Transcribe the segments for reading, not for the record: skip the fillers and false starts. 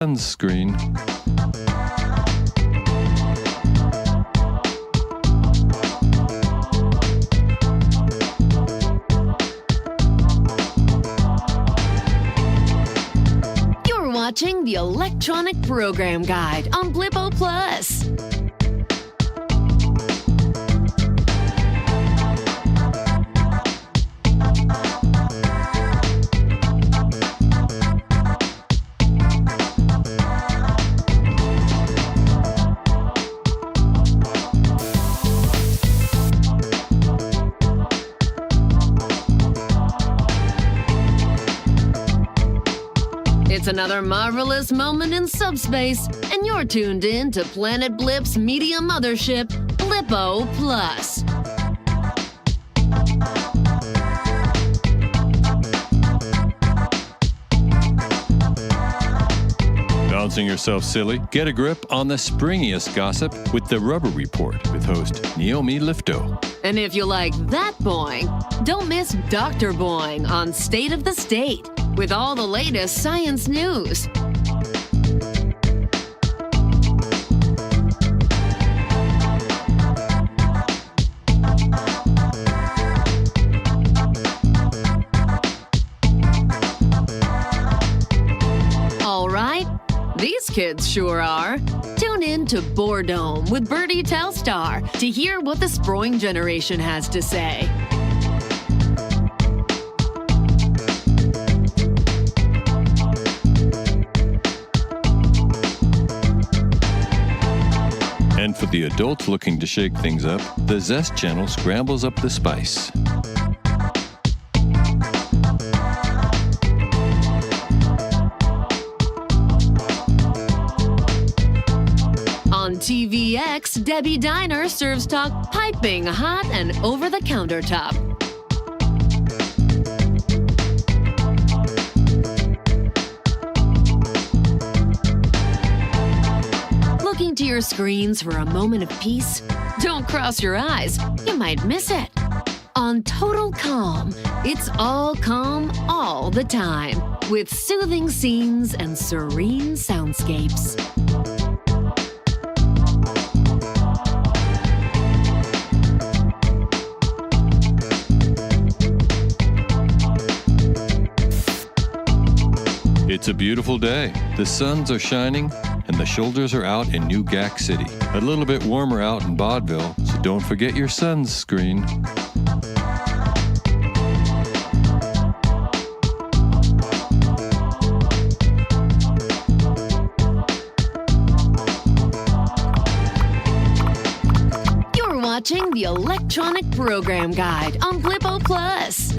Sunscreen. You're watching the Electronic Program Guide on BLIPPO Plus. It's another marvelous moment in subspace, and you're tuned in to Planet Blip's media mothership, BLIPPO Plus. Bouncing yourself silly? Get a grip on the springiest gossip with the Rubber Report with host Naomi Lifto. And if you like that boing, don't miss Dr. Boing on State of the State with all the latest science news. All right, these kids sure are. Tune in to Boredome with Birdie Telstar to hear what the Sproing generation has to say. And for the adults looking to shake things up, the Zest channel scrambles up the spice. On TVX, Debbie Diner serves talk piping hot and over the countertop. Looking to your screens for a moment of peace? Don't cross your eyes, you might miss it. On Total Calm, it's all calm all the time, with soothing scenes and serene soundscapes. It's a beautiful day. The suns are shining and the shoulders are out in New Gack City. A little bit warmer out in Vaudeville, so don't forget your sunscreen. You're watching the Electronic Program Guide on BLIPPO Plus.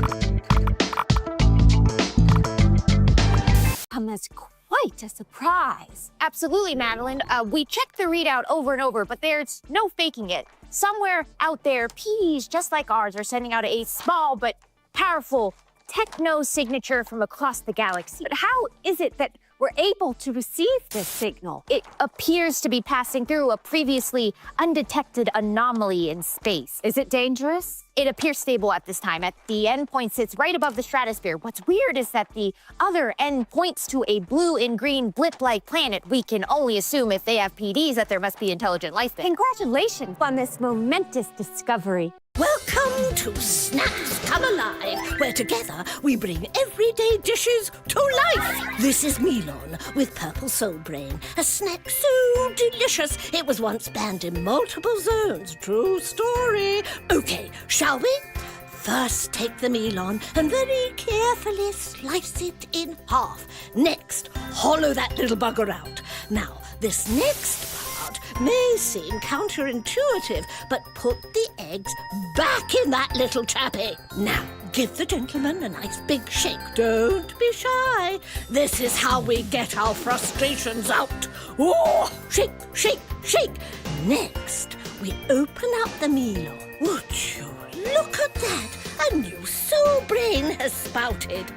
As quite a surprise. Absolutely, Madeline. We checked the readout over and over, but there's no faking it. Somewhere out there, PDs just like ours are sending out a small but powerful techno signature from across the galaxy. But how is it that we're able to receive this signal? It appears to be passing through a previously undetected anomaly in space. Is it dangerous? It appears stable at this time. At the endpoint sits right above the stratosphere. What's weird is that the other end points to a blue and green blip-like planet. We can only assume if they have PDs that there must be intelligent life there. Congratulations on this momentous discovery. Welcome to Snacks Come Alive, where together we bring everyday dishes to life. This is Milon with Purple Soul Brain, a snack so delicious it was once banned in multiple zones. True story. Okay, shall we? First, take the Milon and very carefully slice it in half. Next, hollow that little bugger out. Now, this next part may seem counterintuitive, but put the eggs back in that little chappy. Now, give the gentleman a nice big shake. Don't be shy. This is how we get our frustrations out. Oh, shake, shake, shake. Next, we open up the Milon. Would you look at that? A new soul brain has spouted.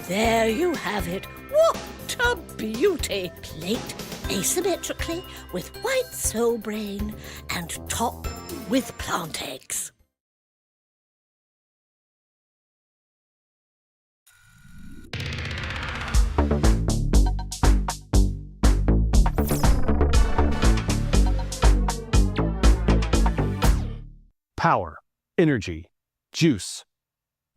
There you have it. What a beauty. Plate asymmetrically with white soul brain and top with plant eggs. power, energy, juice.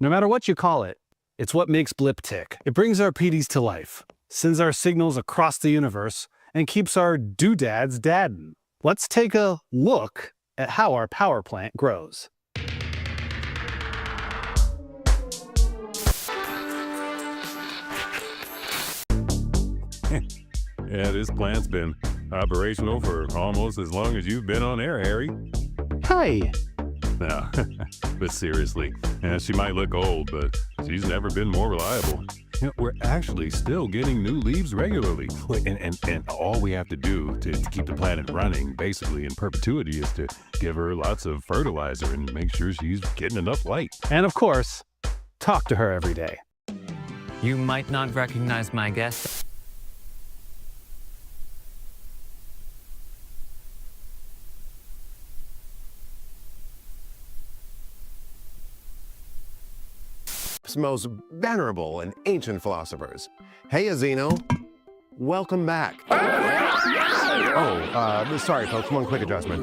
No matter what you call it, it's what makes Blip tick. It brings our PDs to life, sends our signals across the universe, and keeps our doodads dadding. Let's take a look at how our power plant grows. Yeah, this plant's been operational for almost as long as you've been on air, Harry. Hi. No, but seriously, yeah, she might look old, but she's never been more reliable. You know, we're actually still getting new leaves regularly. And all we have to do to keep the planet running, basically in perpetuity, is to give her lots of fertilizer and make sure she's getting enough light. And of course, talk to her every day. You might not recognize my guest. Most venerable and ancient philosophers. Hey, Zeno. Welcome back. Oh, sorry, folks. One quick adjustment.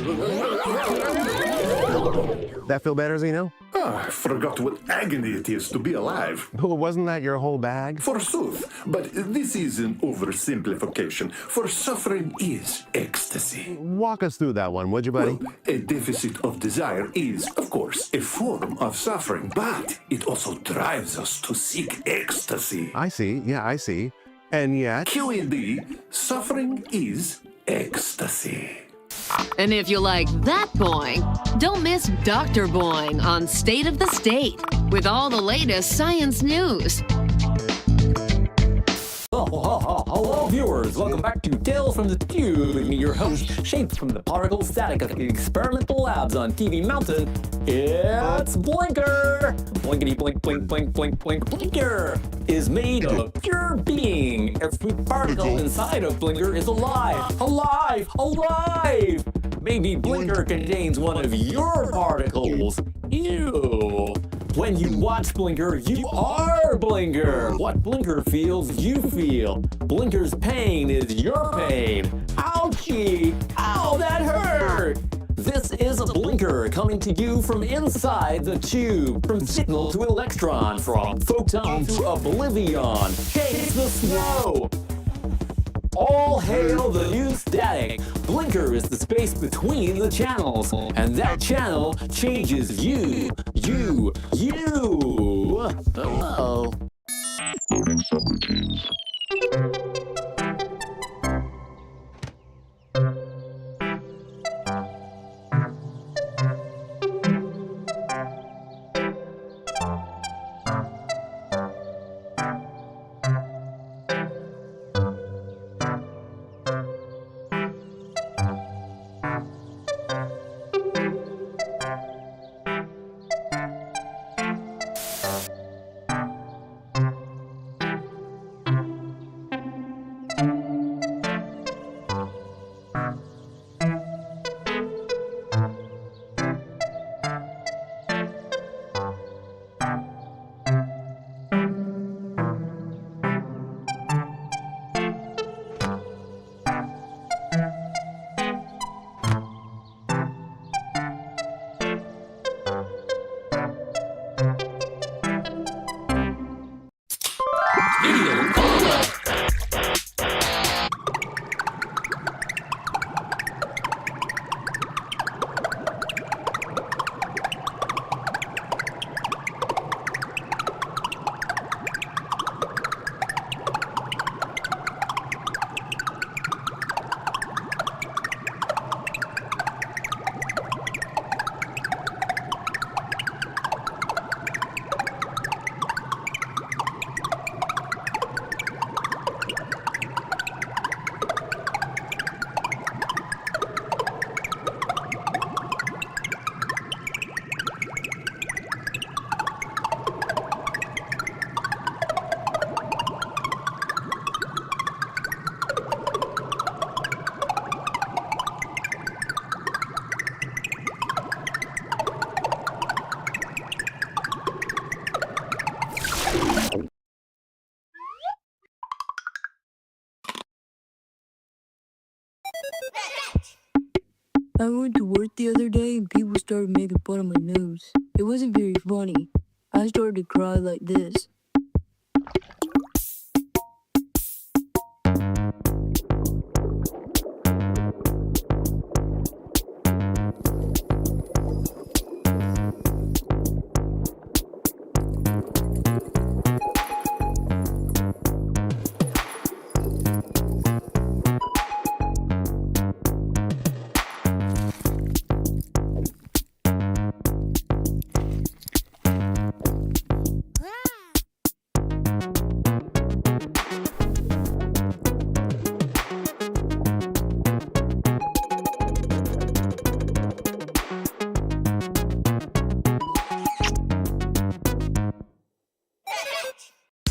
That feel better, Zeno? I forgot what agony it is to be alive. Oh, wasn't that your whole bag? Forsooth, but this is an oversimplification, for suffering is ecstasy. Walk us through that one, would you, buddy? Well, a deficit of desire is, of course, a form of suffering, but it also drives us to seek ecstasy. I see. Yeah, I see. And yet... QED, suffering is ecstasy. And if you like that boing, don't miss Dr. Boing on State of the State with all the latest science news. Hello, viewers. Welcome back to Tales from the Tube. With me, your host, shaped from the particle static of the experimental labs on TV Mountain. It's Blinker. Blinkety blink, blink, blink, blink, blink. Blinker is made of pure being. Every particle inside of Blinker is alive, alive, alive. Maybe Blinker contains one of your particles. Ew. When you watch Blinker, you are Blinker. What Blinker feels, you feel. Blinker's pain is your pain. Ouchie! Ow, that hurt! This is a Blinker coming to you from inside the tube. From signal to electron, from photon to oblivion. Chase the snow! All hail the new static. Blinker is the space between the channels, and that channel changes you. You. Hello. I went to work the other day and people started making fun of my nose. It wasn't very funny. I started to cry like this.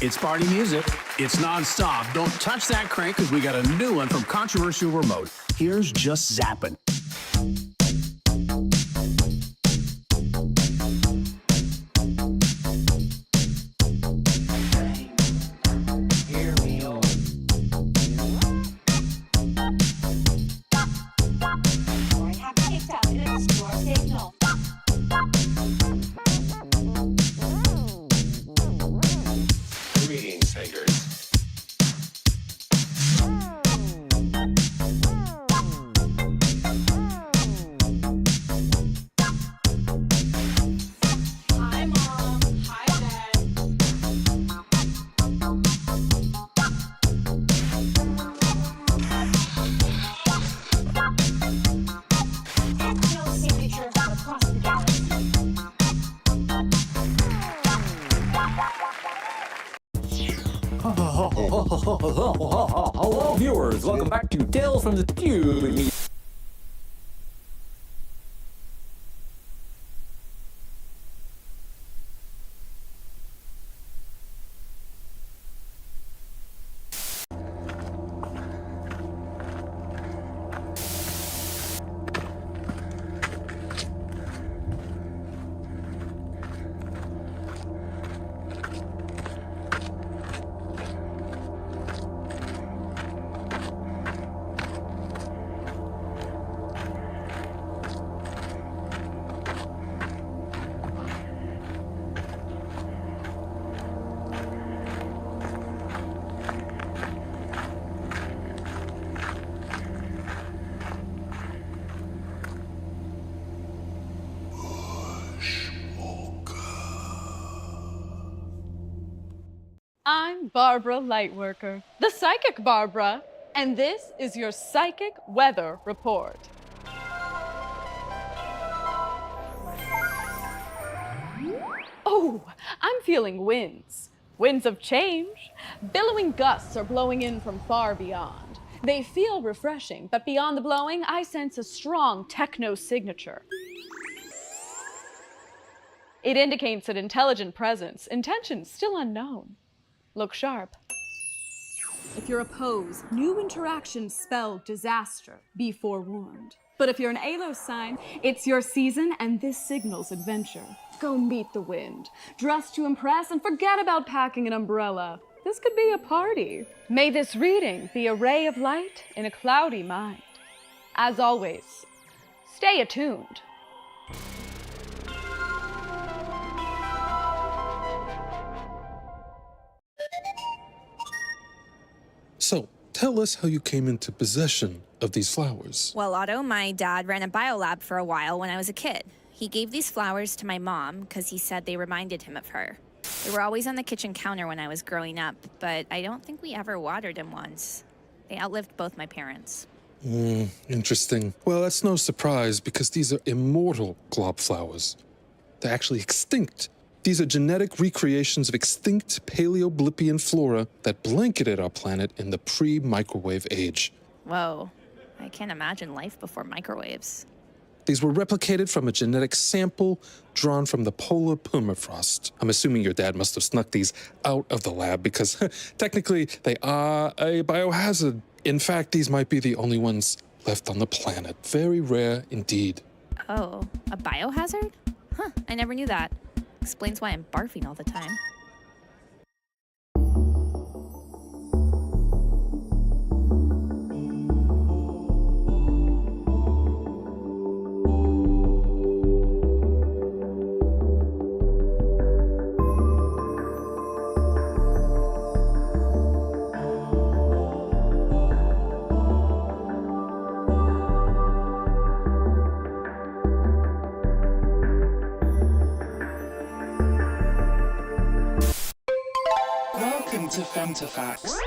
It's party music. It's non-stop. Don't touch that crank because we got a new one from Controversial Remote. Here's Just Zappin'. Hello, viewers. Welcome back to Tales from the Tube. I'm Barbara Lightworker, the Psychic Barbara, and this is your Psychic Weather Report. Oh, I'm feeling winds. Winds of change. Billowing gusts are blowing in from far beyond. They feel refreshing, but beyond the blowing, I sense a strong techno signature. It indicates an intelligent presence, intentions still unknown. Look sharp. If you're opposed, new interactions spell disaster. Be forewarned. But if you're an ALO sign, it's your season and this signals adventure. Go meet the wind. Dress to impress and forget about packing an umbrella. This could be a party. May this reading be a ray of light in a cloudy mind. As always, stay attuned. So, tell us how you came into possession of these flowers. Well, Otto, my dad ran a biolab for a while when I was a kid. He gave these flowers to my mom because he said they reminded him of her. They were always on the kitchen counter when I was growing up, but I don't think we ever watered them once. They outlived both my parents. Interesting. Well, that's no surprise because these are immortal glob flowers. They're actually extinct. These are genetic recreations of extinct Paleoblippian flora that blanketed our planet in the pre-microwave age. Whoa, I can't imagine life before microwaves. These were replicated from a genetic sample drawn from the polar permafrost. I'm assuming your dad must have snuck these out of the lab because technically they are a biohazard. In fact, these might be the only ones left on the planet. Very rare indeed. Oh, a biohazard? Huh, I never knew that. Explains why I'm barfing all the time. Femtofacts.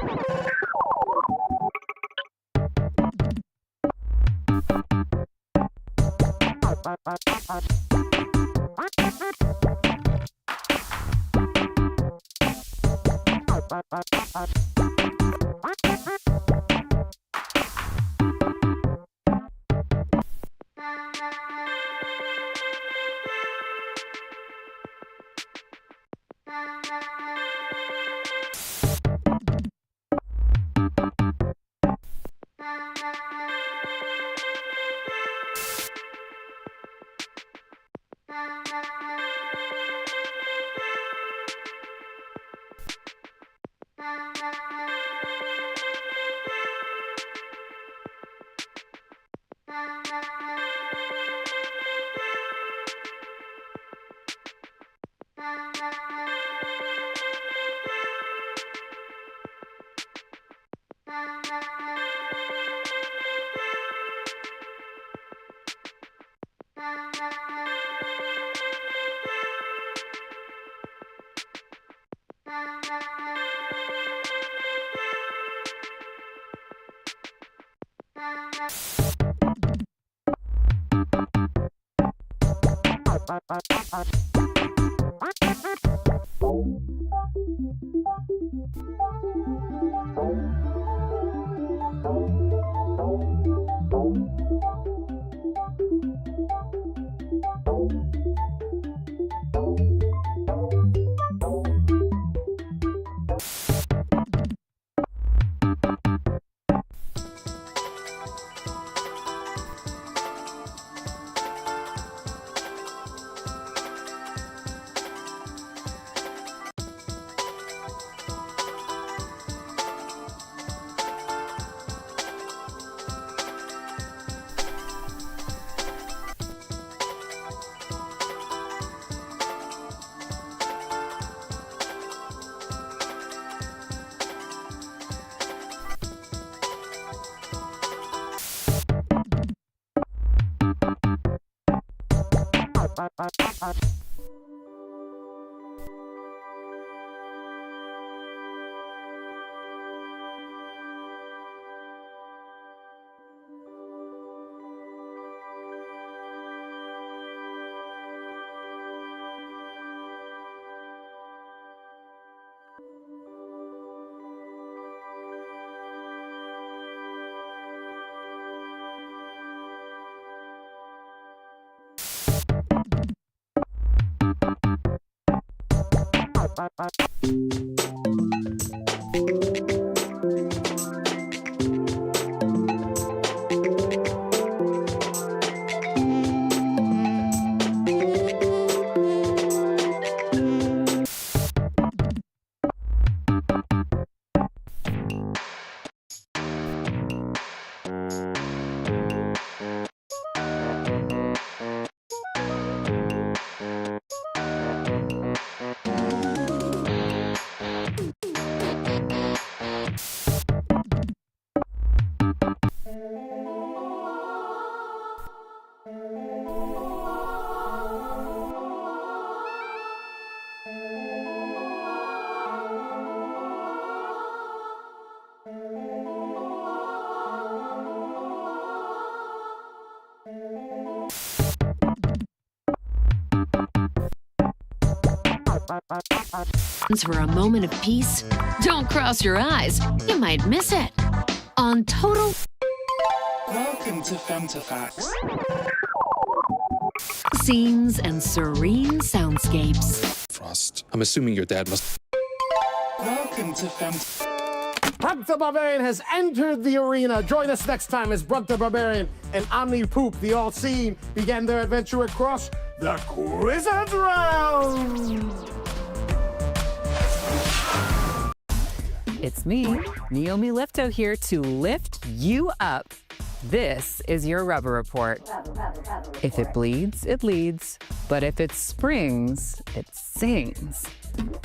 For a moment of peace, don't cross your eyes. You might miss it. On Total... Welcome to Femtofacts. Scenes and serene soundscapes. Frost. I'm assuming your dad must... Welcome to Femtofacts. Brunk the Barbarian has entered the arena. Join us next time as Brunk the Barbarian and Omni Poop, the All-Seeing, began their adventure across the Quizzard Round. It's me, Naomi Lifto, here to lift you up. This is your rubber report. If it bleeds, it leads. But if it springs, it sings.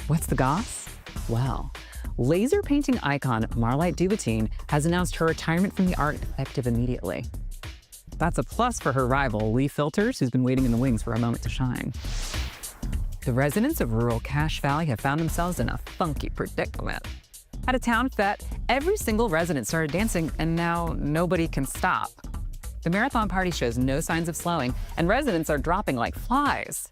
What's the goss? Well, laser painting icon Marlite Dubatine has announced her retirement from the art effective immediately. That's a plus for her rival, Lee Filters, who's been waiting in the wings for a moment to shine. The residents of rural Cache Valley have found themselves in a funky predicament. At a town fete, every single resident started dancing, and now nobody can stop. The marathon party shows no signs of slowing, and residents are dropping like flies.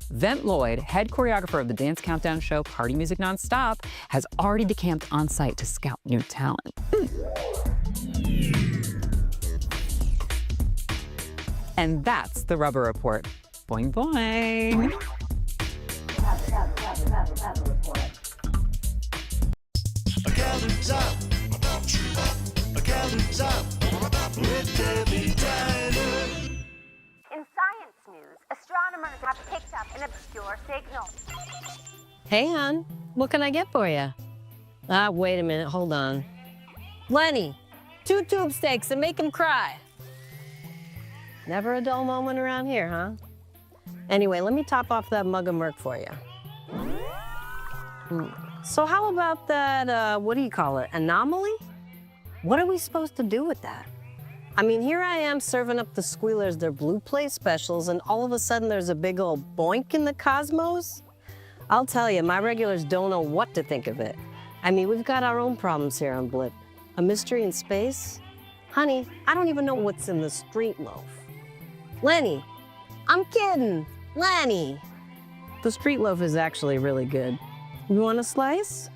Vent Lloyd, head choreographer of the dance countdown show Party Music Nonstop, has already decamped on site to scout new talent. And that's the Rubber Report. Boing, boing. In science news, astronomers have picked up an obscure signal. Hey, hon, what can I get for you? Wait a minute, hold on. Lenny, 2 tube steaks and make him cry. Never a dull moment around here, huh? Anyway, let me top off that mug of Merc for you. So how about that, what do you call it, anomaly? What are we supposed to do with that? I mean, here I am serving up the squealers their blue plate specials, and all of a sudden there's a big old boink in the cosmos? I'll tell you, my regulars don't know what to think of it. I mean, we've got our own problems here on Blip. A mystery in space? Honey, I don't even know what's in the street loaf. Lenny, I'm kidding. Lenny. The street loaf is actually really good. You want a slice?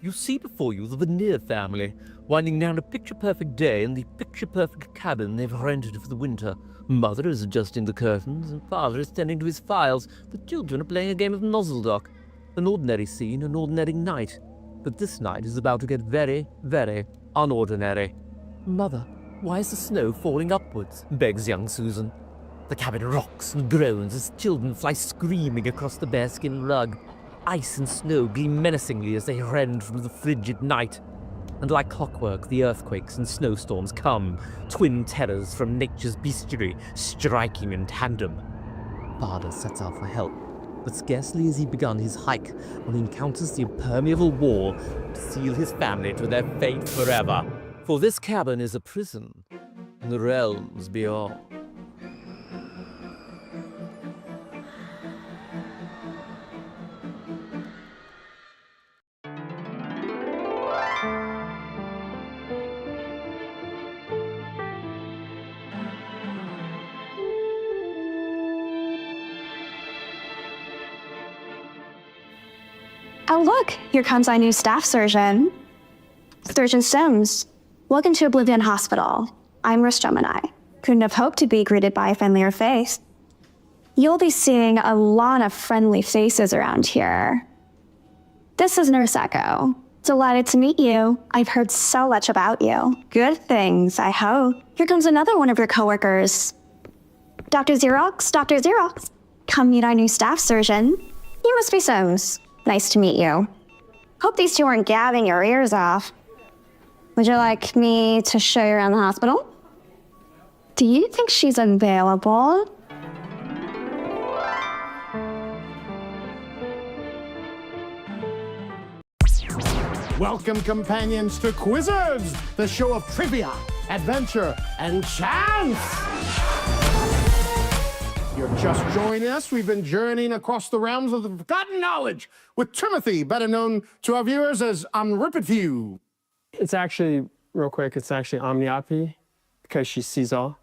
You see before you the Veneer family, winding down a picture-perfect day in the picture-perfect cabin they've rented for the winter. Mother is adjusting the curtains, and father is tending to his files. The children are playing a game of Nozzledock. An ordinary scene, an ordinary night. But this night is about to get very, very unordinary. Mother, why is the snow falling upwards? Begs young Susan. The cabin rocks and groans as children fly screaming across the bearskin rug. Ice and snow gleam menacingly as they rend from the frigid night. And like clockwork, the earthquakes and snowstorms come, twin terrors from nature's bestiary, striking in tandem. Father sets out for help, but scarcely has he begun his hike when he encounters the impermeable wall to seal his family to their fate forever. For this cabin is a prison in the realms beyond. Oh look, here comes our new staff surgeon. Surgeon Sims. Welcome to Oblivion Hospital. I'm Gemini. Couldn't have hoped to be greeted by a friendlier face. You'll be seeing a lot of friendly faces around here. This is Nurse Echo. Delighted to meet you. I've heard so much about you. Good things, I hope. Here comes another one of your coworkers. Dr. Xerox, Dr. Xerox. Come meet our new staff surgeon. You must be Sims. Nice to meet you. Hope these two aren't gabbing your ears off. Would you like me to show you around the hospital? Do you think she's available? Welcome, companions, to Quizzards, the show of trivia, adventure, and chance. You're just joining us. We've been journeying across the realms of the forgotten knowledge with Timothy, better known to our viewers as Omnipotent. It's actually, real quick, it's actually Omniopy, because she sees all.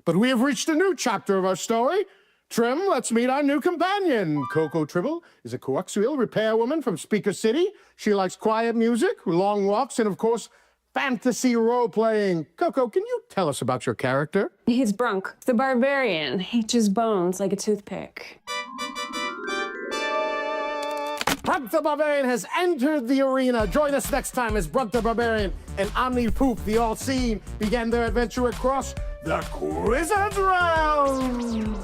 But we have reached a new chapter of our story. Trim, let's meet our new companion. Coco Tribble is a coaxial repairwoman from Speaker City. She likes quiet music, long walks, and of course, fantasy role-playing. Coco, can you tell us about your character? He's Brunk, the barbarian. He chews bones like a toothpick. Brunk the Barbarian has entered the arena. Join us next time as Brunk the Barbarian and Omnipoop, the All-Seeing, began their adventure across the Quizzards realm.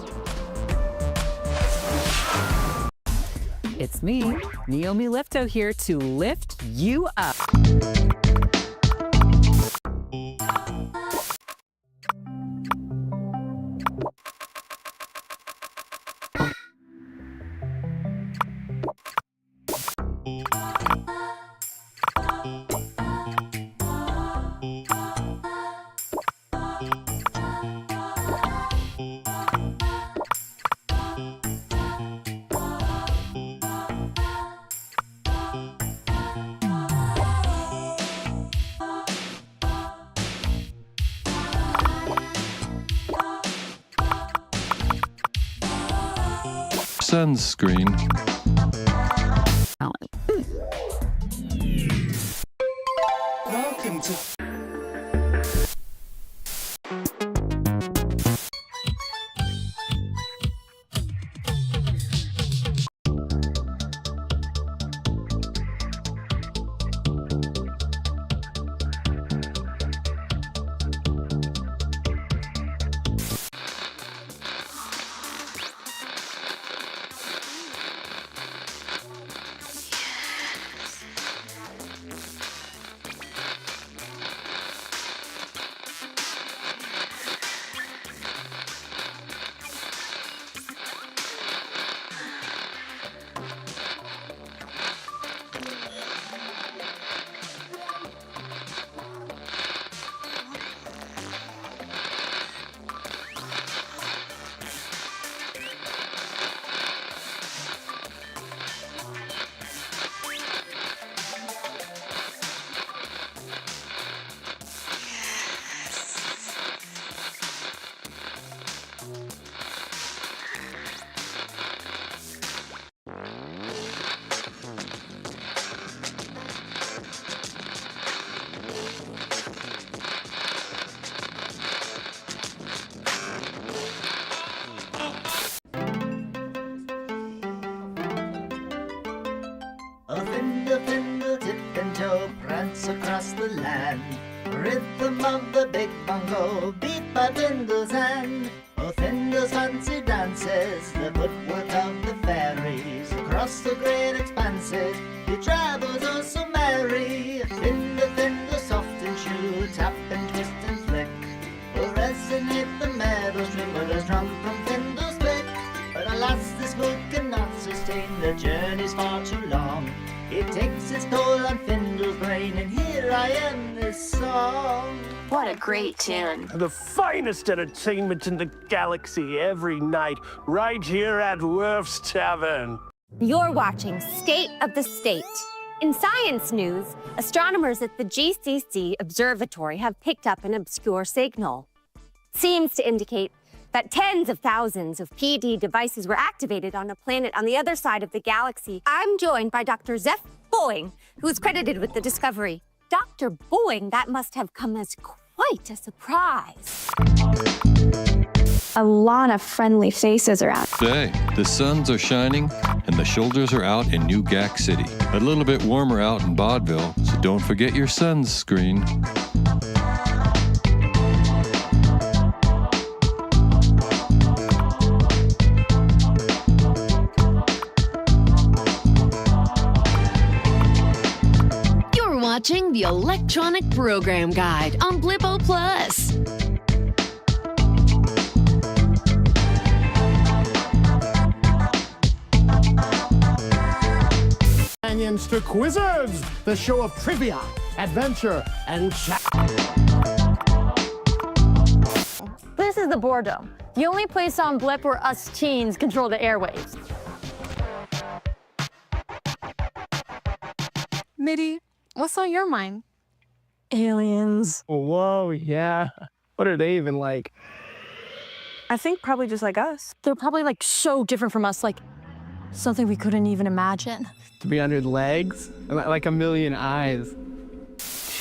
It's me, Naomi Lifto, here to lift you up. sunscreen. Welcome to across the land. Rhythm of the big bongo, beat by Findle's hand. Oh, Findle's fancy dances, the footwork of the fairies. Across the great expanses, he travels oh so merry. Findle, Findle, soft and true, tap and twist and flick. Will resonate the meadows, tremble as drum from Findle's pick. But alas, this mood cannot sustain, the journey's far too long. It takes its toll on Findle's brain, and here I am, this song. What a great tune. The finest entertainment in the galaxy every night, right here at Worf's Tavern. You're watching State of the State. In science news, astronomers at the GCC Observatory have picked up an obscure signal. Seems to indicate that tens of thousands of PD devices were activated on a planet on the other side of the galaxy. I'm joined by Dr. Zeph Boeing, who is credited with the discovery. Dr. Boeing, that must have come as quite a surprise. A lot of friendly faces are out. Today, the suns are shining and the shoulders are out in New Gack City. A little bit warmer out in Vaudeville, so don't forget your sunscreen. Watching the Electronic Program Guide on BLIPPO Plus. Companions to Quizzes, the show of trivia, adventure, and chat. This is the boredom. The only place on Blip where us teens control the airwaves. Mitty, what's on your mind? Aliens. Whoa, yeah. What are they even like? I think probably just like us. They're probably like so different from us, like something we couldn't even imagine. 300 legs? Like a million eyes.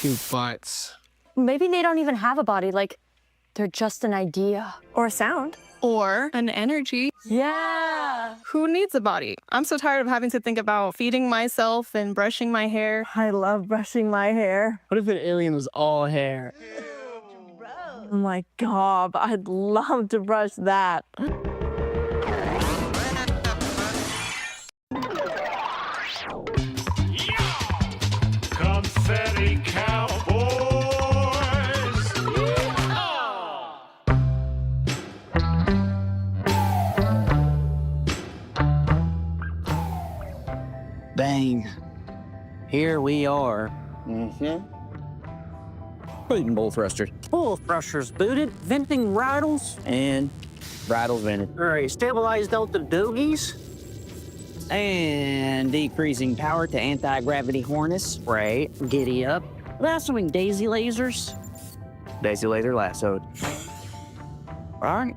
2 butts. Maybe they don't even have a body, like they're just an idea. Or a sound. Or an energy. Yeah. Who needs a body? I'm so tired of having to think about feeding myself and brushing my hair. I love brushing my hair. What if an alien was all hair? Oh my God, I'd love to brush that. Confetti cowboys! Bang. Here we are. Booting bull thrusters. Bull thrusters booted, venting rattles, and rattles vented. All right, stabilized delta doogies. And decreasing power to anti-gravity harness. Right, giddy up. Lassoing daisy lasers. Daisy laser lassoed. All right,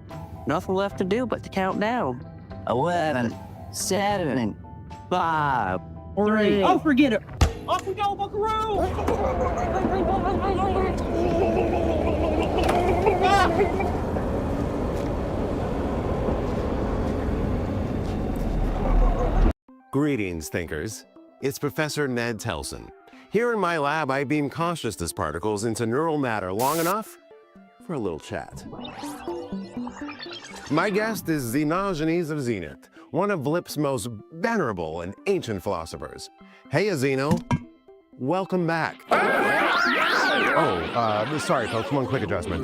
nothing left to do but to count down. 11, 7, 5, 3. Oh, forget it. Off we go, buckaroo! Greetings, thinkers. It's Professor Ned Telson. Here in my lab, I beam consciousness particles into neural matter long enough for a little chat. My guest is Xenogenes of Zenith, one of Blip's most venerable and ancient philosophers. Hey, Zeno. Welcome back. Oh, sorry, folks. One quick adjustment.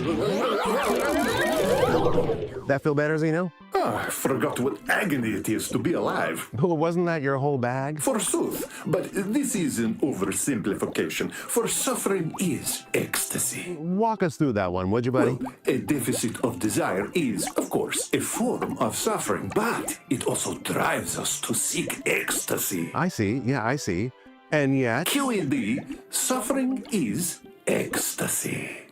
That feel better, Zeno? I forgot what agony it is to be alive. Well, wasn't that your whole bag? Forsooth, but this is an oversimplification, for suffering is ecstasy. Walk us through that one, would you, buddy? Well, a deficit of desire is, of course, a form of suffering, but it also drives us to seek ecstasy. I see. Yeah, I see. And yet... QED, suffering is ecstasy.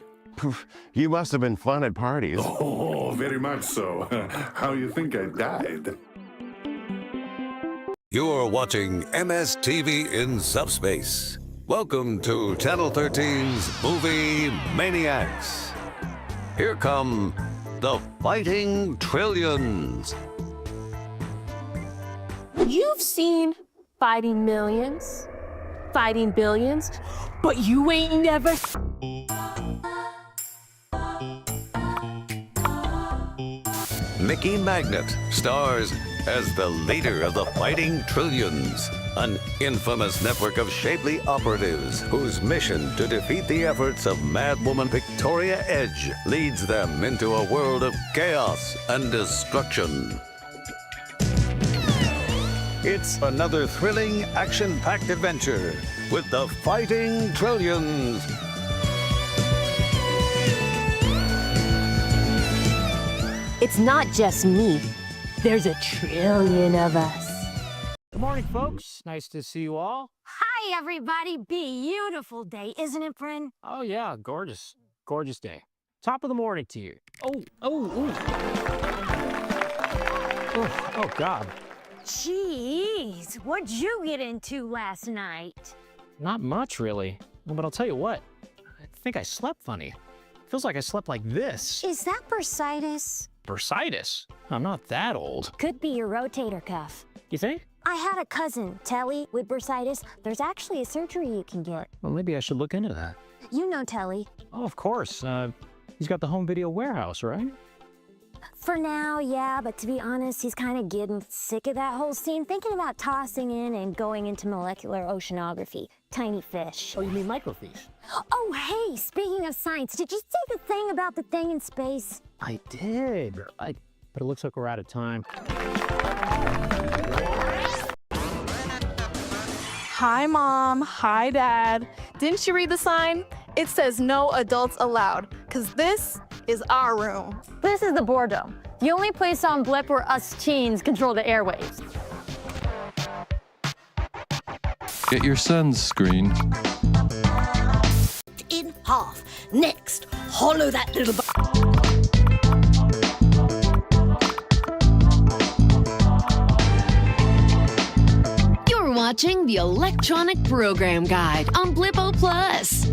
You must have been fun at parties. Oh, very much so. How you think I died? You're watching MSTV in Subspace. Welcome to Channel 13's Movie Maniacs. Here come the Fighting Trillions. You've seen fighting millions, fighting billions, but you ain't never... Mickey Magnet stars as the leader of the Fighting Trillions, an infamous network of shapely operatives whose mission to defeat the efforts of Madwoman Victoria Edge leads them into a world of chaos and destruction. It's another thrilling, action-packed adventure with the Fighting Trillions. It's not just me. There's a trillion of us. Good morning, folks. Nice to see you all. Hi, everybody. Beautiful day, isn't it, friend? Oh, yeah. Gorgeous. Gorgeous day. Top of the morning to you. Oh, God. Jeez, what'd you get into last night? Not much, really. But I'll tell you what. I think I slept funny. Feels like I slept like this. Is that bursitis? Bursitis? I'm not that old. Could be your rotator cuff. You think? I had a cousin, Telly, with bursitis. There's actually a surgery you can get. Well, maybe I should look into that. You know Telly. Oh, of course. He's got the home video warehouse, right? For now, yeah, but to be honest, he's kind of getting sick of that whole scene, thinking about tossing in and going into molecular oceanography. Tiny fish. Oh, you mean microfiche? Oh, hey, speaking of science, did you see the thing about the thing in space? I did. But it looks like we're out of time. Hi, Mom. Hi, Dad. Didn't you read the sign? It says no adults allowed, because this is our room. This is the boredom. The only place on Blip where us teens control the airwaves. Get your son's screen. In half. Next, hollow that little... You're watching the Electronic Program Guide on BLIPPO Plus.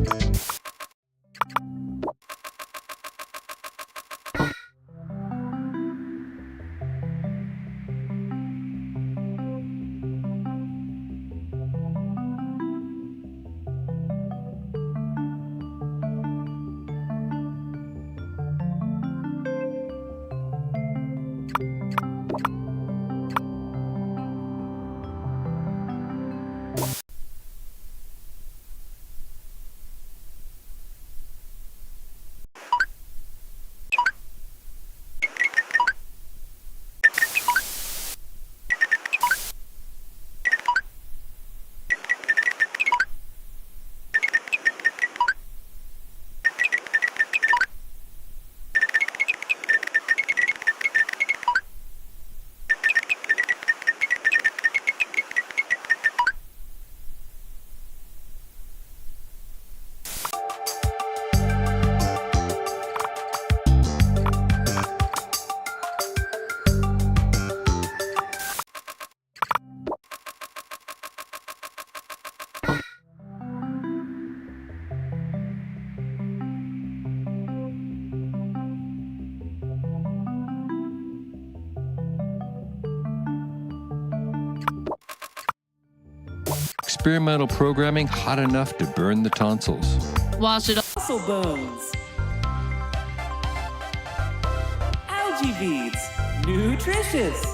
experimental programming hot enough to burn the tonsils. Wash it off. Muscle bones. Algae beads. Nutritious.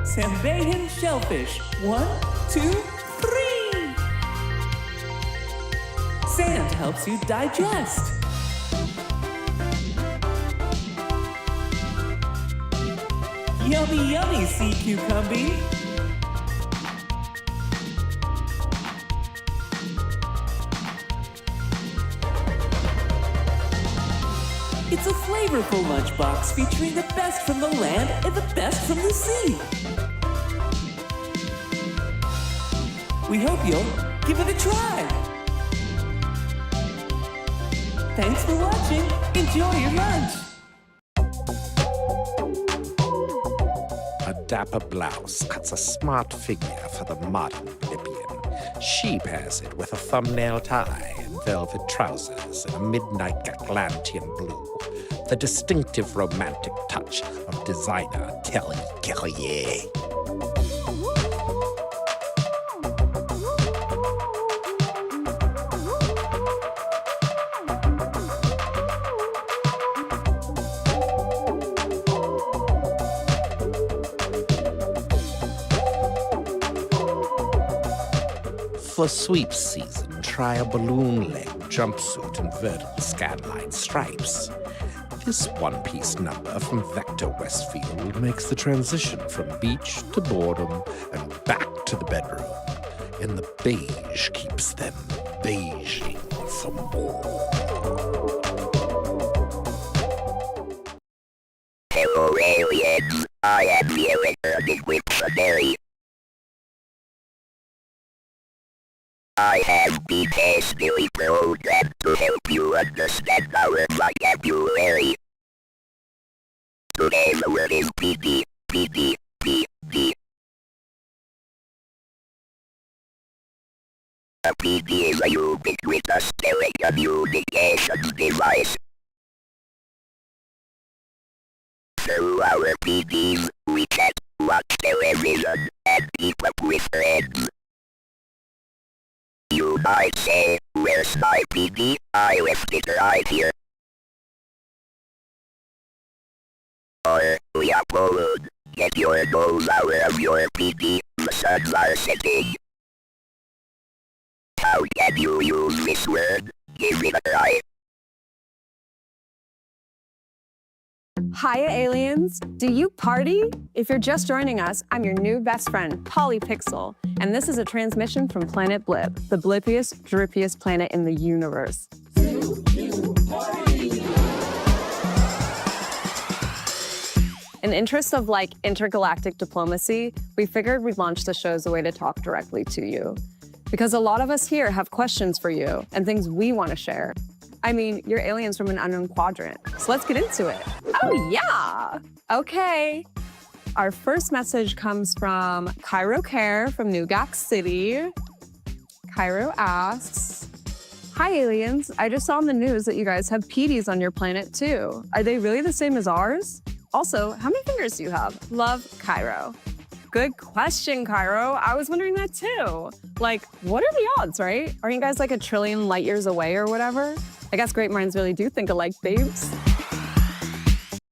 Sambayan shellfish. 1, 2, 3. Sand helps you digest. Yummy, yummy sea cucumber. It's a flavorful lunchbox featuring the best from the land and the best from the sea. We hope you'll give it a try. Thanks for watching. Enjoy your lunch. A dapper blouse cuts a smart figure for the modern Blippian. She pairs it with a thumbnail tie and velvet trousers in a midnight Atlantean blue. The distinctive romantic touch of designer Telly Guerrier. For sweep season, try a balloon leg jumpsuit and vertical scanline stripes. This one-piece number from Vector Westfield makes the transition from beach to boredom and back to the bedroom. And the beige keeps them beiging for more. Hello aliens, I am the electronic dictionary. I have been hastily programmed to help you understand our vocabulary. Today the word is PD. A PD is a ubiquitous telecommunications device. Through our PDs, we chat, watch television, and keep up with friends. You might say, where's my PD? I left it right here. Or, we upload. Get your nose out of your PD, the suns are setting. How can you use this word? Give it a try. Hiya aliens, do you party? If you're just joining us, I'm your new best friend, Polypixel, and this is a transmission from Planet Blip, the blippiest, drippiest planet in the universe. In interest of intergalactic diplomacy, we figured we'd launch the show as a way to talk directly to you. Because a lot of us here have questions for you and things we want to share. I mean, you're aliens from an unknown quadrant. So let's get into it. Oh yeah! Okay. Our first message comes from Cairo Care from New York City. Cairo asks, hi aliens, I just saw on the news that you guys have PDs on your planet too. Are they really the same as ours? Also, how many fingers do you have? Love, Cairo. Good question, Cairo. I was wondering that too. What are the odds, right? Aren't you guys a trillion light years away or whatever? I guess great minds really do think alike, babes.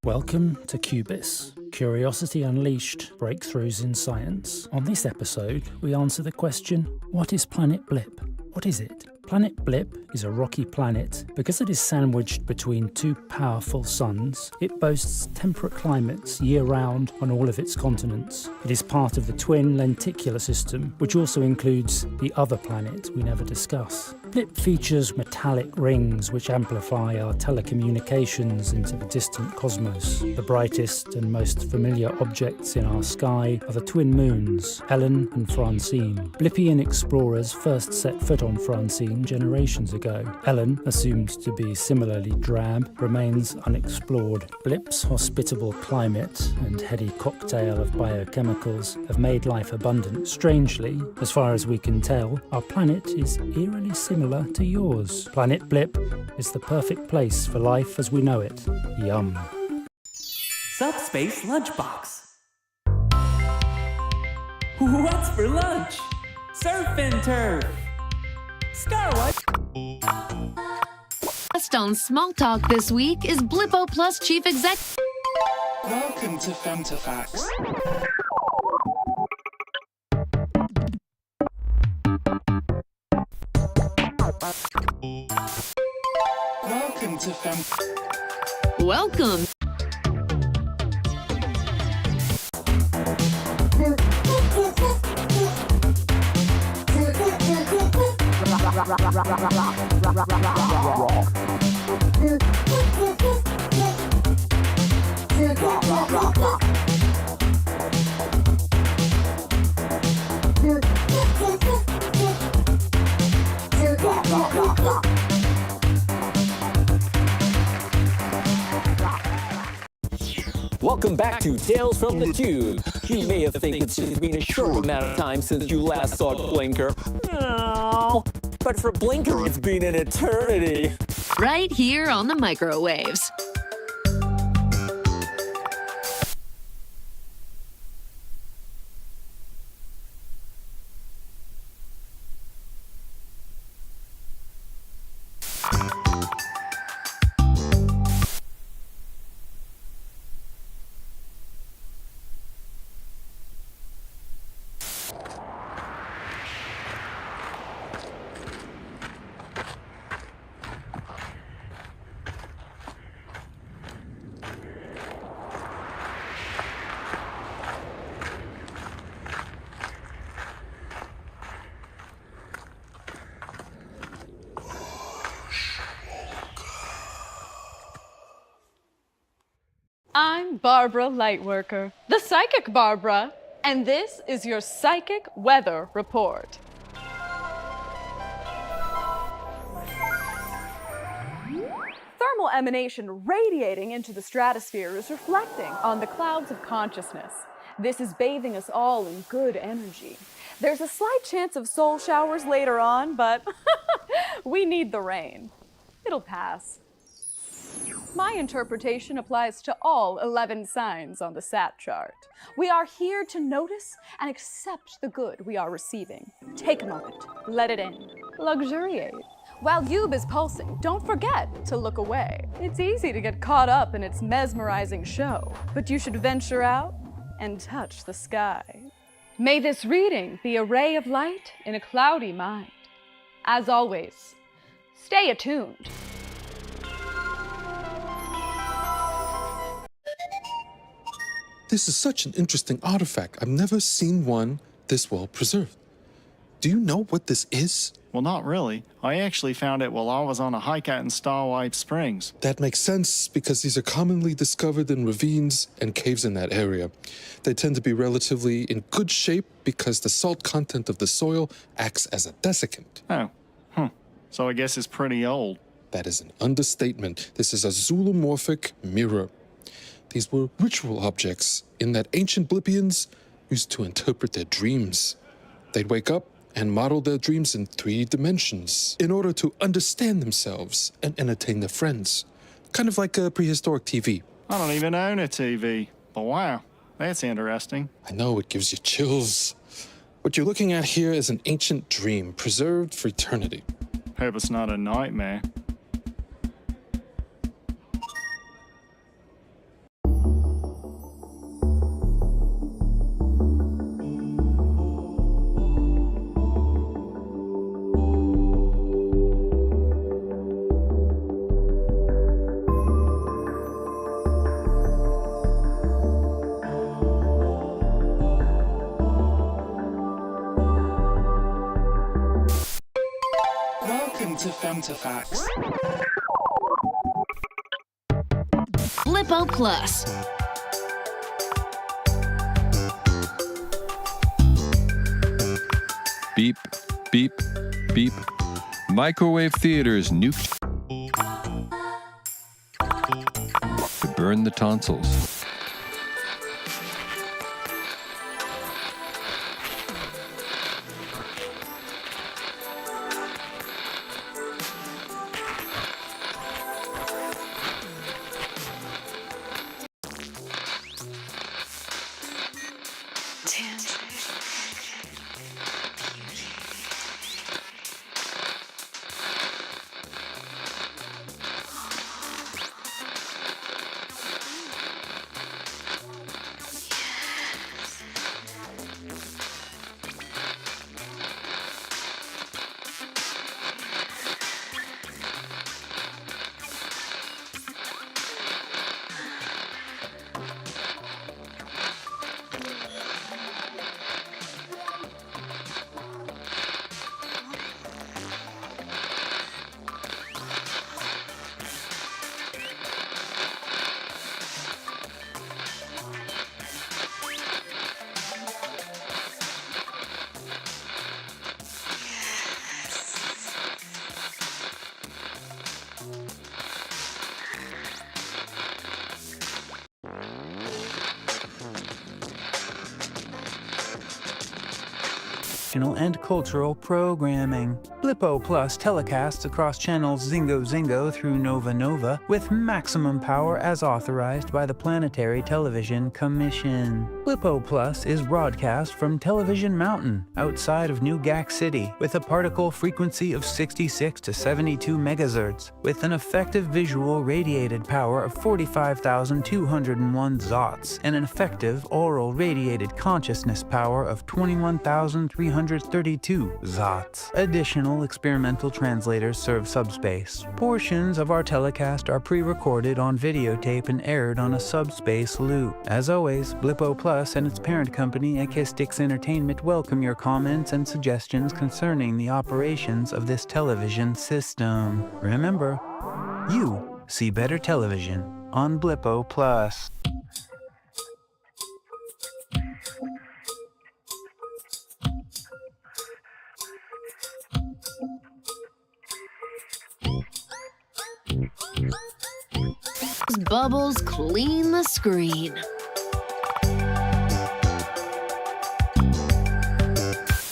Welcome to Cubis, Curiosity Unleashed, Breakthroughs in Science. On this episode, we answer the question, what is Planet Blip? What is it? Planet Blip is a rocky planet. Because it is sandwiched between two powerful suns, it boasts temperate climates year-round on all of its continents. It is part of the twin lenticular system, which also includes the other planet we never discuss. Blip features metallic rings which amplify our telecommunications into the distant cosmos. The brightest and most familiar objects in our sky are the twin moons, Ellen and Francine. Blippian explorers first set foot on Francine generations ago. Ellen, assumed to be similarly drab, remains unexplored. Blip's hospitable climate and heady cocktail of biochemicals have made life abundant. Strangely, as far as we can tell, our planet is eerily similar to yours. Planet Blip is the perfect place for life as we know it. Yum. Subspace Lunchbox. What's for lunch? Surf and turf. Scarlet. Guest on Small Talk this week is BLIPPO Plus Chief Exec. Welcome to Femtafacts. Welcome to Welcome. Welcome back to Tales from the Tube. You may have think it's been a short amount of time since you last saw Blinker. No, but for Blinker, it's been an eternity. Right here on the microwaves. I'm Barbara Lightworker, the Psychic Barbara, and this is your Psychic Weather Report. Thermal emanation radiating into the stratosphere is reflecting on the clouds of consciousness. This is bathing us all in good energy. There's a slight chance of soul showers later on, but we need the rain. It'll pass. My interpretation applies to all 11 signs on the SAT chart. We are here to notice and accept the good we are receiving. Take a moment, let it in, luxuriate. While Yube is pulsing, don't forget to look away. It's easy to get caught up in its mesmerizing show, but you should venture out and touch the sky. May this reading be a ray of light in a cloudy mind. As always, stay attuned. This is such an interesting artifact. I've never seen one this well preserved. Do you know what this is? Well, not really. I actually found it while I was on a hike out in Starlight Springs. That makes sense because these are commonly discovered in ravines and caves in that area. They tend to be relatively in good shape because the salt content of the soil acts as a desiccant. Oh, so I guess it's pretty old. That is an understatement. This is a zoomorphic mirror. These were ritual objects in that ancient Blippians used to interpret their dreams. They'd wake up and model their dreams in 3 dimensions in order to understand themselves and entertain their friends. Kind of like a prehistoric TV. I don't even own a TV, but wow, that's interesting. I know, it gives you chills. What you're looking at here is an ancient dream, preserved for eternity. Hope it's not a nightmare. Femtafacts. BLIPPO Plus. Beep, beep, beep. Microwave theaters nuked to burn the tonsils. educational and cultural programming. BLIPPO Plus telecasts across channels Zingo Zingo through Nova Nova with maximum power as authorized by the Planetary Television Commission. BLIPPO Plus is broadcast from Television Mountain outside of New Gack City with a particle frequency of 66 to 72 megahertz with an effective visual radiated power of 45,201 zots and an effective aural radiated consciousness power of 21,332 zots. Additional experimental translators serve subspace. Portions of our telecast are pre-recorded on videotape and aired on a subspace loop. As always, BLIPPO Plus and its parent company, Acoustics Entertainment, welcome your comments and suggestions concerning the operations of this television system. Remember, you see better television on BLIPPO Plus. Bubbles clean the screen.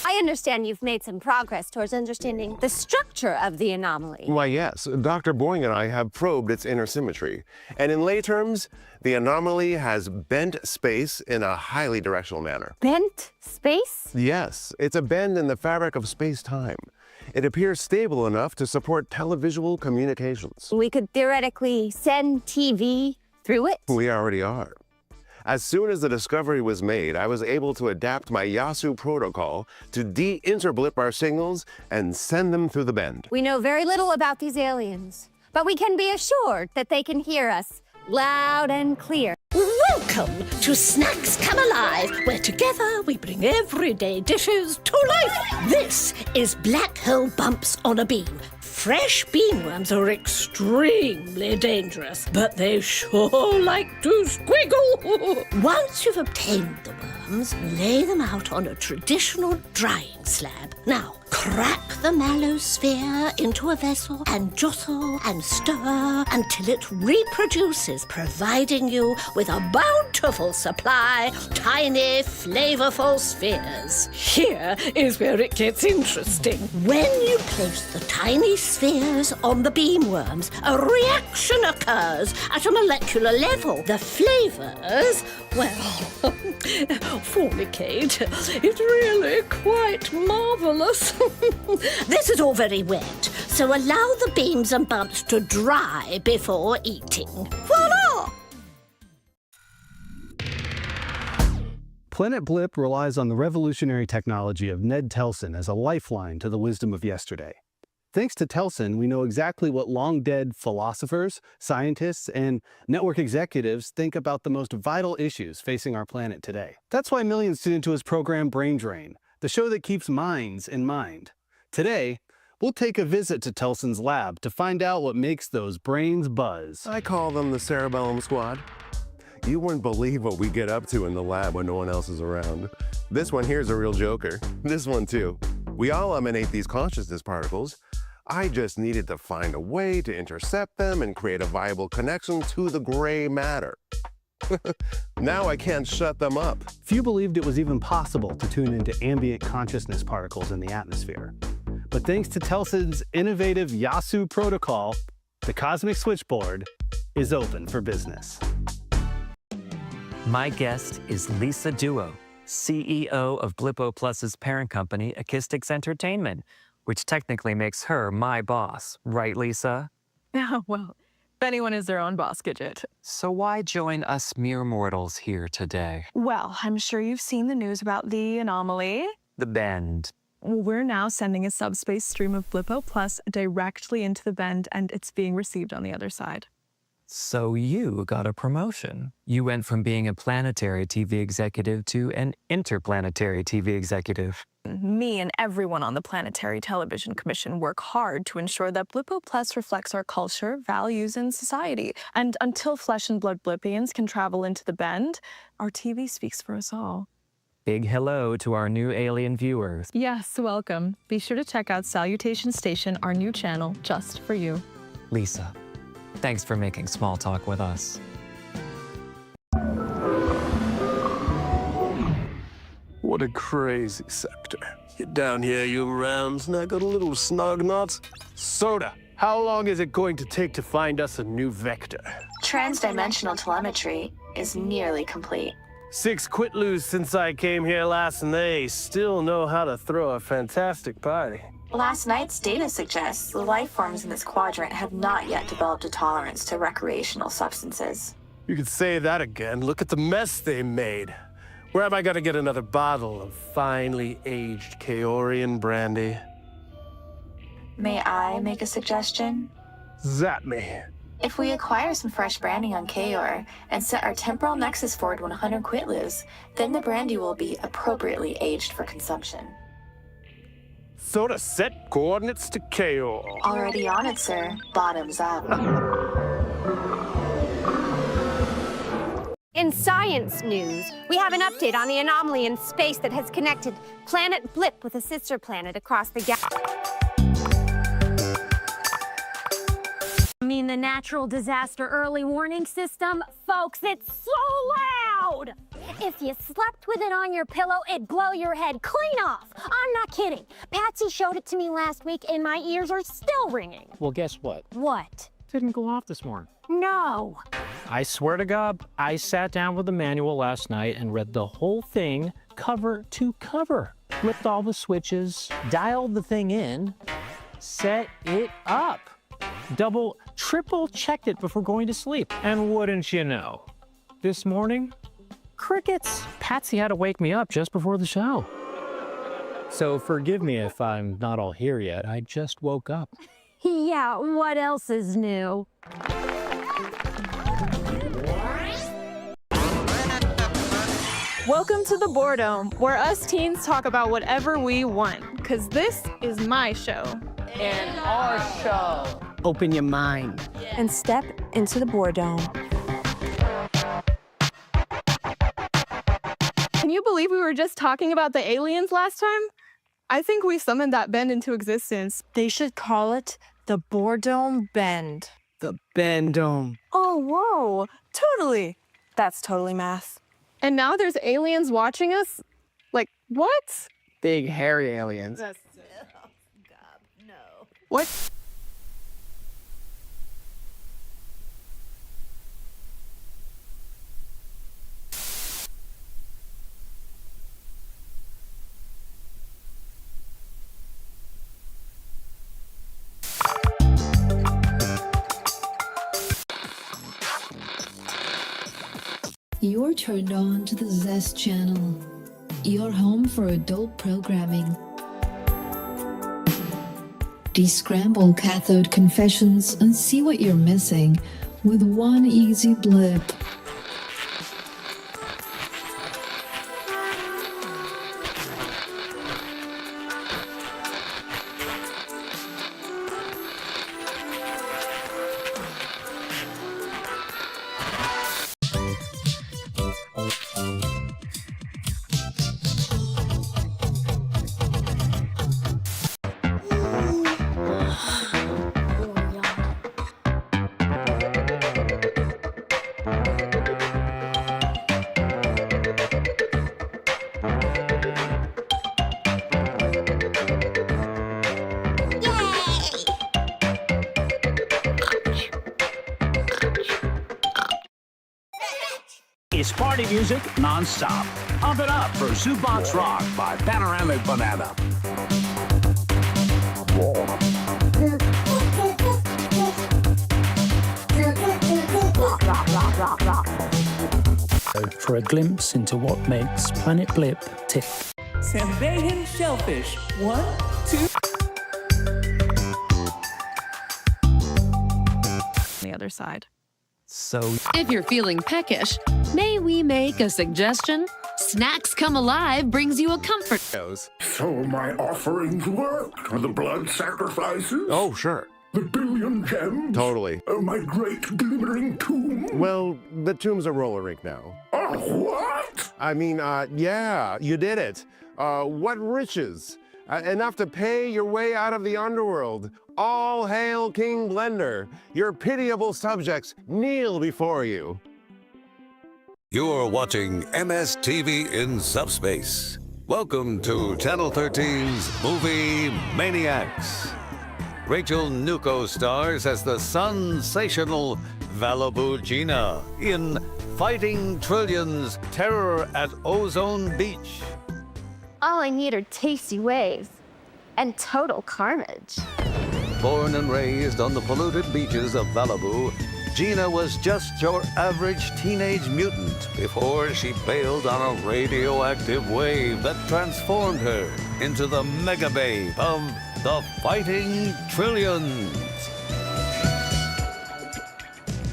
I understand you've made some progress towards understanding the structure of the anomaly. Why, yes. Dr. Boying and I have probed its inner symmetry. And in lay terms, the anomaly has bent space in a highly directional manner. Bent space? Yes, it's a bend in the fabric of space-time. It appears stable enough to support televisual communications. We could theoretically send TV through it? We already are. As soon as the discovery was made, I was able to adapt my Yasu protocol to de-interblip our signals and send them through the bend. We know very little about these aliens, but we can be assured that they can hear us loud and clear. Welcome to Snacks Come Alive, where together we bring everyday dishes to life. This is Black Hole Bumps on a Beam. Fresh beanworms are extremely dangerous, but they sure like to squiggle. Once you've obtained the worms, lay them out on a traditional drying slab. Now, crack the mallow sphere into a vessel and jostle and stir until it reproduces, providing you with a bountiful supply of tiny, flavorful spheres. Here is where it gets interesting. When you place the tiny spheres on the beamworms, a reaction occurs at a molecular level. The flavors, well, fornicate. It's really quite marvelous. This is all very wet, so allow the beams and bumps to dry before eating. Voila! Planet Blip relies on the revolutionary technology of Ned Telson as a lifeline to the wisdom of yesterday. Thanks to Telson, we know exactly what long-dead philosophers, scientists, and network executives think about the most vital issues facing our planet today. That's why millions tune into his program Brain Drain, the show that keeps minds in mind. Today, we'll take a visit to Telson's lab to find out what makes those brains buzz. I call them the Cerebellum Squad. You wouldn't believe what we get up to in the lab when no one else is around. This one here's a real joker. This one too. We all emanate these consciousness particles. I just needed to find a way to intercept them and create a viable connection to the gray matter. Now I can't shut them up. Few believed it was even possible to tune into ambient consciousness particles in the atmosphere. But thanks to Telson's innovative Yasu protocol, the cosmic switchboard is open for business. My guest is Lisa Duo, CEO of BLIPPO Plus's parent company, Acoustics Entertainment, which technically makes her my boss. Right, Lisa? Oh, well, if anyone is their own boss, Gidget. So why join us mere mortals here today? Well, I'm sure you've seen the news about the anomaly. The bend. We're now sending a subspace stream of BLIPPO Plus directly into the bend, and it's being received on the other side. So you got a promotion. You went from being a planetary TV executive to an interplanetary TV executive. Me and everyone on the Planetary Television Commission work hard to ensure that BLIPPO Plus reflects our culture, values, and society. And until flesh and blood Blippians can travel into the bend, our TV speaks for us all. Big hello to our new alien viewers. Yes, welcome. Be sure to check out Salutation Station, our new channel, just for you. Lisa, thanks for making small talk with us. What a crazy sector. Get down here, you round snack, got a little snug nuts. Soda, how long is it going to take to find us a new vector? Transdimensional telemetry is nearly complete. 6 quit-loos since I came here last, and they still know how to throw a fantastic party. Last night's data suggests the life forms in this quadrant have not yet developed a tolerance to recreational substances. You could say that again. Look at the mess they made. Where am I gonna get another bottle of finely aged Kaorian brandy? May I make a suggestion? Zap me. If we acquire some fresh brandy on Kaor and set our temporal nexus forward 100 quit-loos, then the brandy will be appropriately aged for consumption. Soda, set coordinates to Kaor. Already on it, sir. Bottoms up. In science news, we have an update on the anomaly in space that has connected Planet Blip with a sister planet across the galaxy. I mean the natural disaster early warning system? Folks, it's so loud! If you slept with it on your pillow, it'd blow your head clean off. I'm not kidding. Patsy showed it to me last week and my ears are still ringing. Well, guess what? What? Didn't go off this morning. No. I swear to God, I sat down with the manual last night and read the whole thing cover to cover. Flipped all the switches, dialed the thing in, set it up. Double, triple checked it before going to sleep. And wouldn't you know, this morning, crickets. Patsy had to wake me up just before the show. So forgive me if I'm not all here yet. I just woke up. Yeah, what else is new? Welcome to the Boredom, where us teens talk about whatever we want, because this is my show. And our show. Open your mind. And step into the Boredom. Can you believe we were just talking about the aliens last time? I think we summoned that bend into existence. They should call it the Boredom Bend. The Bendome. Oh, whoa. Totally. That's totally math. And now there's aliens watching us? Like, what? Big, hairy aliens. Oh, God, no. What? You're turned on to the Zest channel, your home for adult programming. Descramble cathode confessions and see what you're missing with one easy blip. It's party music non-stop. Pump it up for Zoobox Rock by Panoramic Banana. For a glimpse into what makes Planet Blip tick. Sambayan shellfish. 1, 2. The other side. So, if you're feeling peckish, may we make a suggestion? Snacks Come Alive brings you a comfort. So my offerings worked? The blood sacrifices? Oh, sure. The billion gems? Totally. My great glimmering tomb? Well, the tomb's a roller rink now. Oh, what? I mean, yeah, you did it. What riches? Enough to pay your way out of the underworld. All hail King Blender. Your pitiable subjects kneel before you. You're watching MSTV in Subspace. Welcome to Channel 13's Movie Maniacs. Rachel Nuko stars as the sensational Malibu Gina in Fighting Trillions, Terror at Ozone Beach. All I need are tasty waves and total carnage. Born and raised on the polluted beaches of Malibu, Gina was just your average teenage mutant before she bailed on a radioactive wave that transformed her into the mega babe of the Fighting Trillions.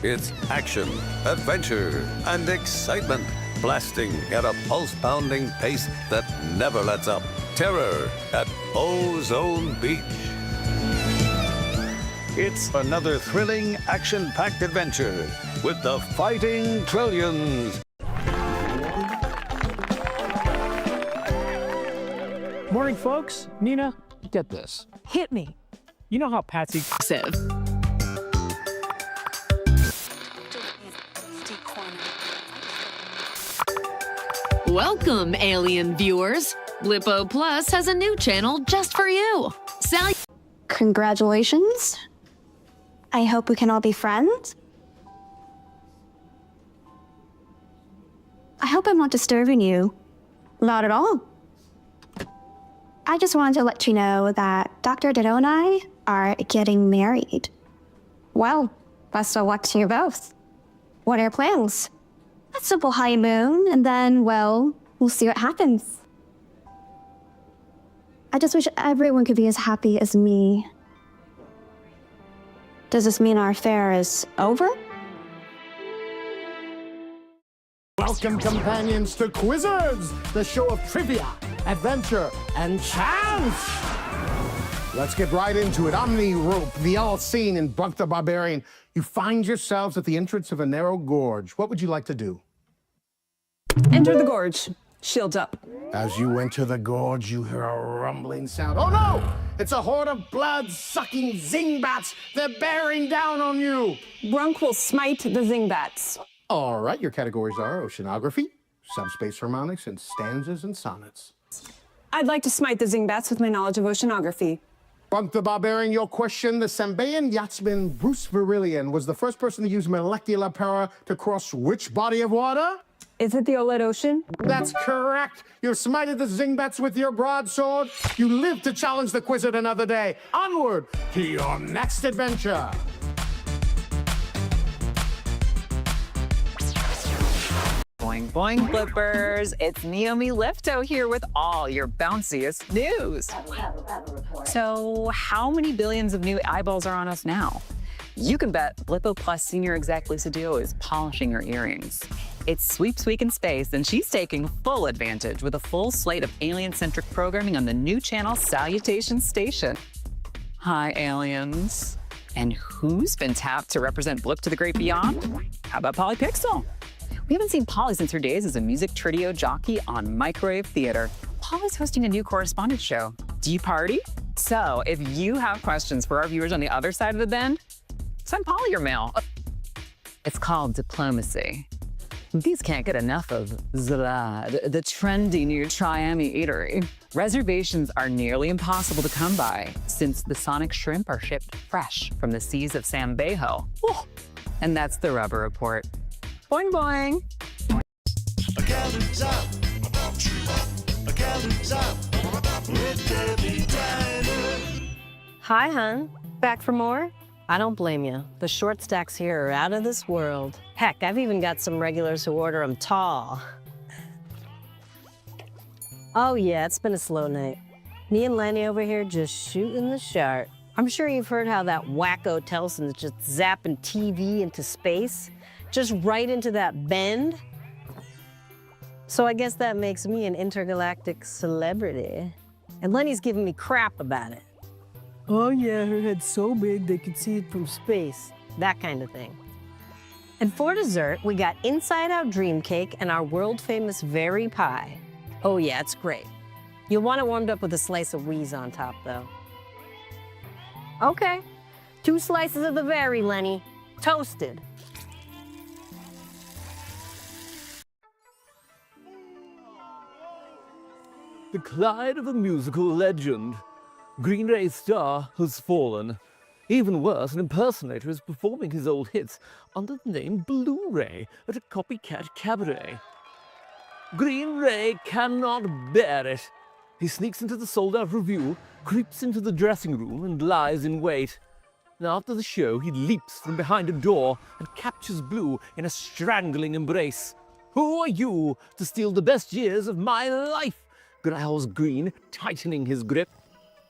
It's action, adventure, and excitement, blasting at a pulse-pounding pace that never lets up. Terror at Ozone Beach. It's another thrilling, action-packed adventure with the Fighting Trillions. Morning, folks. Nina, get this. Hit me. You know how Patsy said. Welcome, alien viewers. Blippo Plus has a new channel just for you. Congratulations. I hope we can all be friends. I hope I'm not disturbing you. Not at all. I just wanted to let you know that Dr. Ditto and I are getting married. Well, best of luck to you both. What are your plans? A simple honeymoon, and then, well, we'll see what happens. I just wish everyone could be as happy as me. Does this mean our affair is over? Welcome, companions, to Quizzers, the show of trivia, adventure, and chance. Let's get right into it. I'm the rope, the all-seeing, and Buck the Barbarian. You find yourselves at the entrance of a narrow gorge. What would you like to do? Enter the gorge. Shields up. As you enter the gorge, you hear a rumbling sound. Oh no! It's a horde of blood-sucking zingbats. They're bearing down on you. Brunk will smite the zingbats. All right, your categories are oceanography, subspace harmonics, and stanzas and sonnets. I'd like to smite the zingbats with my knowledge of oceanography. Bunk the Barbarian, your question. The Sambaean yachtsman Bruce Virillion was the first person to use molecular power to cross which body of water? Is it the OLED Ocean? That's correct. You smited the zingbats with your broadsword. You live to challenge the Quizard another day. Onward to your next adventure. Boing, boing, Blippers. It's Naomi Lifto here with all your bounciest news. So how many billions of new eyeballs are on us now? You can bet Blippo Plus Senior Exec Lisa Duo is polishing her earrings. It's Sweeps Week in Space, and she's taking full advantage with a full slate of alien-centric programming on the new channel Salutation Station. Hi, aliens. And who's been tapped to represent Blip to the great beyond? How about Polly Pixel? We haven't seen Polly since her days as a music trio jockey on Microwave Theater. Polly's hosting a new correspondence show. Do you party? So if you have questions for our viewers on the other side of the bend, send Polly your mail. It's called diplomacy. These can't get enough of Zalad, the trendy new Triami eatery. Reservations are nearly impossible to come by since the sonic shrimp are shipped fresh from the seas of Sambaeho. Oh, and that's the Rubber Report. Boing, boing. Hi, hun. Back for more? I don't blame you. The short stacks here are out of this world. Heck, I've even got some regulars who order them tall. Oh yeah, it's been a slow night. Me and Lenny over here just shooting the chart. I'm sure you've heard how that wacko Telson's just zapping TV into space, just right into that bend. So I guess that makes me an intergalactic celebrity. And Lenny's giving me crap about it. Oh yeah, her head's so big they could see it from space. That kind of thing. And for dessert, we got Inside Out Dream Cake and our world-famous Very Pie. Oh yeah, it's great. You'll want it warmed up with a slice of Wheeze on top, though. Okay, 2 slices of the Very, Lenny. Toasted. decline of a musical legend. Green Ray's star has fallen. Even worse, an impersonator is performing his old hits under the name Blu-ray at a copycat cabaret. Green Ray cannot bear it. He sneaks into the sold-out review, creeps into the dressing room, and lies in wait. And after the show, he leaps from behind a door and captures Blue in a strangling embrace. Who are you to steal the best years of my life? Growls Green, tightening his grip.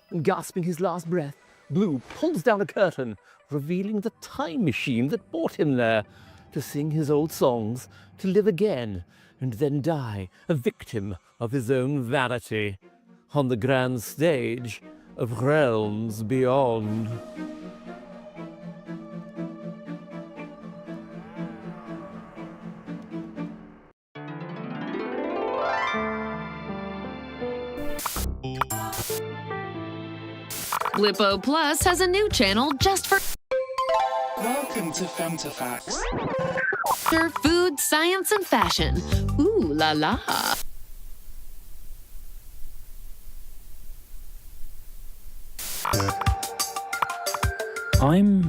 And gasping his last breath, Blue pulls down a curtain, revealing the time machine that brought him there, to sing his old songs, to live again, and then die, a victim of his own vanity, on the grand stage of realms beyond. Blippo Plus has a new channel just for Welcome to Femtofacts. food, science, and fashion. Ooh la la. I'm